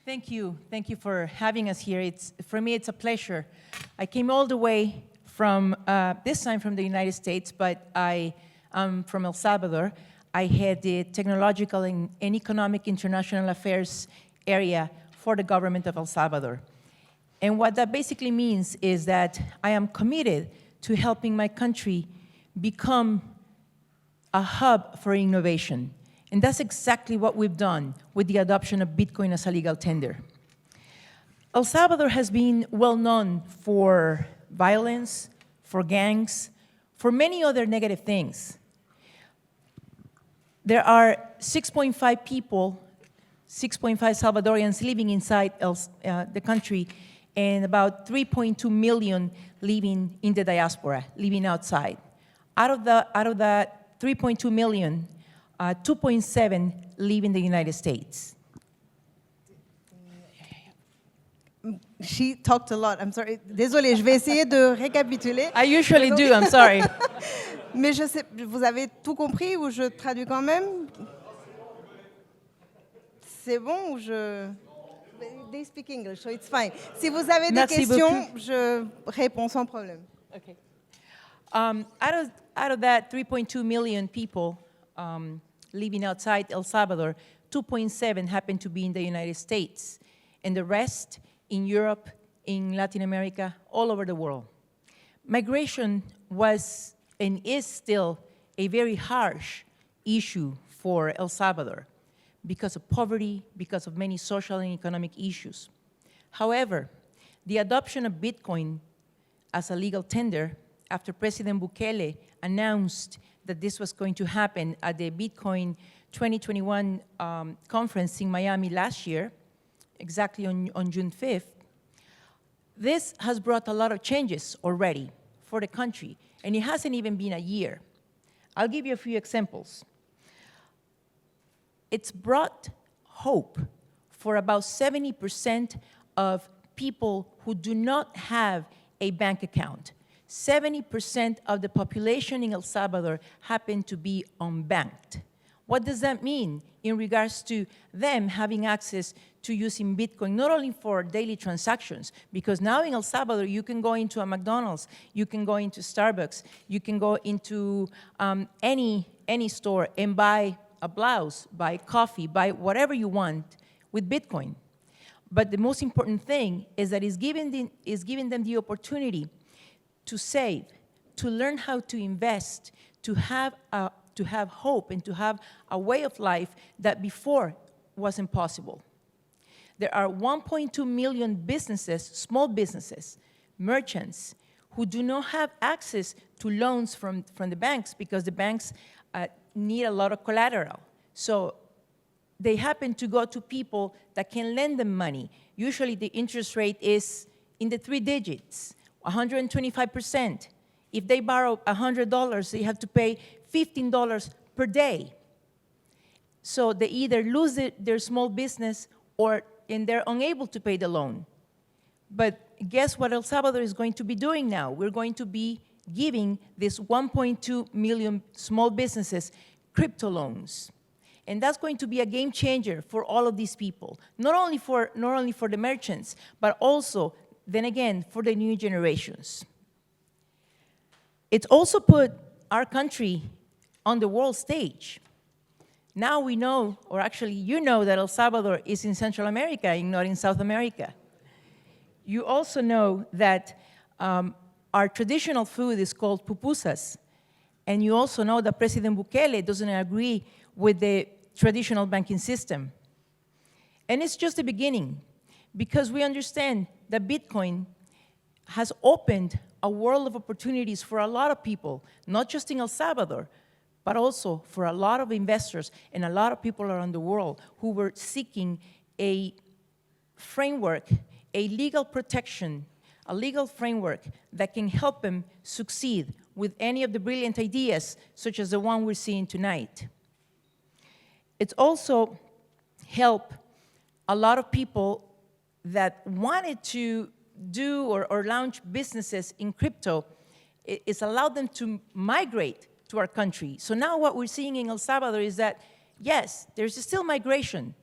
Thank you. Thank you for having us here. For me, it's a pleasure. I came all the way from, this time from the United States, but I am from El Salvador. I head the Technological and Economic International Affairs area for the government of El Salvador. And what that basically means is that I am committed to helping my country become a hub for innovation. And that's exactly what we've done with the adoption of Bitcoin as a legal tender. El Salvador has been well known for violence, for gangs, for many other negative things. There are 6.5 people, 6.5 Salvadorians living inside the country, and about 3.2 million living in the diaspora, living outside. Out of that 3.2 million, 2.7 live in the United States. She talked a lot. I'm sorry. Désolée, je vais essayer de récapituler. I usually do, I'm sorry. Mais je sais, vous avez tout compris ou je traduis quand même? C'est bon ou je... They speak English, so it's fine. Si vous avez des questions, je réponds sans problème. Okay. Out of that 3.2 million people living outside El Salvador, 2.7 happen to be in the United States, and the rest in Europe, in Latin America, all over the world. Migration was and is still a very harsh issue for El Salvador because of poverty, because of many social and economic issues. However, the adoption of Bitcoin as a legal tender after President Bukele announced that this was going to happen at the Bitcoin 2021 conference in Miami last year, exactly on June 5th, this has brought a lot of changes already for the country, and it hasn't even been a year. I'll give you a few examples. It's brought hope for about 70% of people who do not have a bank account. 70% of the population in El Salvador happen to be unbanked. What does that mean in regards to them having access to using Bitcoin, not only for daily transactions, because now in El Salvador, you can go into a McDonald's, you can go into Starbucks, you can go into any store and buy a blouse, buy coffee, buy whatever you want with Bitcoin. But the most important thing is that it's giving them the opportunity to save, to learn how to invest, to have hope, and to have a way of life that before wasn't possible. There are 1.2 million businesses, small businesses, merchants, who do not have access to loans from the banks because the banks need a lot of collateral. So they happen to go to people that can lend them money. Usually the interest rate is in the 3 digits. 125%. If they borrow $100, they have to pay $15 per day. So they either lose their small business and they're unable to pay the loan. But guess what El Salvador is going to be doing now? We're going to be giving this 1.2 million small businesses crypto loans. And that's going to be a game changer for all of these people, not only for the merchants, but also then again, for the new generations. It's also put our country on the world stage. Now we know, or actually you know, that El Salvador is in Central America and not in South America. You also know that our traditional food is called pupusas. And you also know that President Bukele doesn't agree with the traditional banking system. And it's just the beginning, because we understand that Bitcoin has opened a world of opportunities for a lot of people, not just in El Salvador, but also for a lot of investors and a lot of people around the world who were seeking a framework, a legal protection, a legal framework that can help them succeed with any of the brilliant ideas, such as the one we're seeing tonight. It's also helped a lot of people that wanted to do or launch businesses in crypto. It's allowed them to migrate to our country. So now what we're seeing in El Salvador is that, yes, there's still migration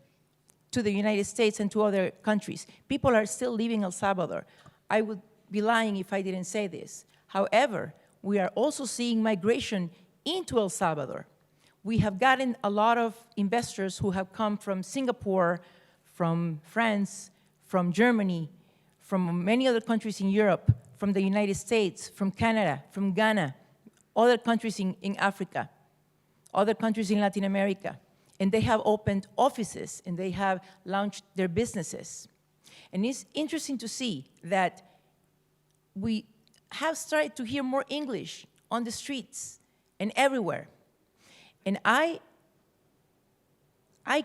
to the United States and to other countries. People are still leaving El Salvador. I would be lying if I didn't say this. However, we are also seeing migration into El Salvador. We have gotten a lot of investors who have come from Singapore, from France, from Germany, from many other countries in Europe, from the United States, from Canada, from Ghana, other countries in Africa, other countries in Latin America. And they have opened offices and they have launched their businesses. And it's interesting to see that we have started to hear more English on the streets and everywhere. And I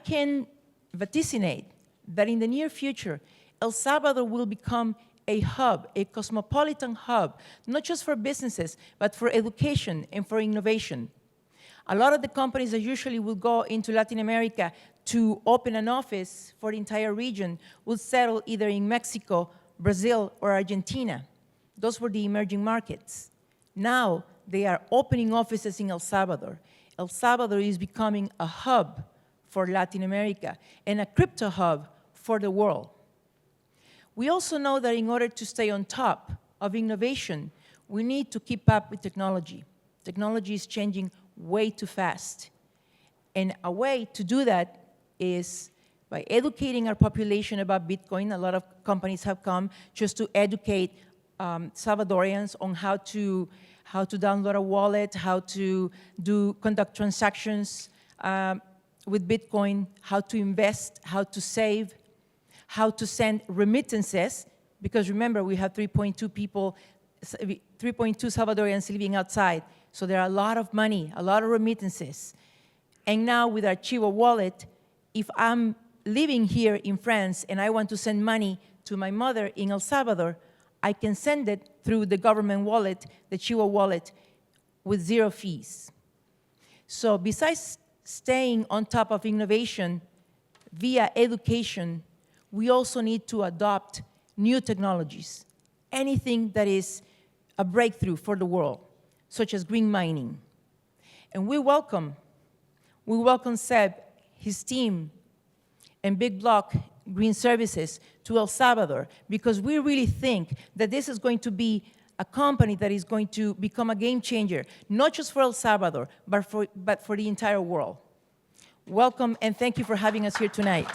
can vaticinate that in the near future, El Salvador will become a hub, a cosmopolitan hub, not just for businesses, but for education and for innovation. A lot of the companies that usually will go into Latin America to open an office for the entire region will settle either in Mexico, Brazil, or Argentina. Those were the emerging markets. Now, they are opening offices in El Salvador. El Salvador is becoming a hub for Latin America and a crypto hub for the world. We also know that in order to stay on top of innovation, we need to keep up with technology. Technology is changing way too fast. And a way to do that is by educating our population about Bitcoin. A lot of companies have come just to educate Salvadorians on how to download a wallet, how to conduct transactions with Bitcoin, how to invest, how to save, how to send remittances, because remember, we have 3.2 Salvadorians living outside, so there are a lot of money, a lot of remittances. And now with our Chivo wallet, if I'm living here in France and I want to send money to my mother in El Salvador, I can send it through the government wallet, the Chivo wallet, with 0 fees. So besides staying on top of innovation via education, we also need to adopt new technologies, anything that is a breakthrough for the world, such as green mining. And we welcome Seb, his team, and Big Block Green Services to El Salvador, because we really think that this is going to be a company that is going to become a game changer, not just for El Salvador, but for the entire world. Welcome, and thank you for having us here tonight.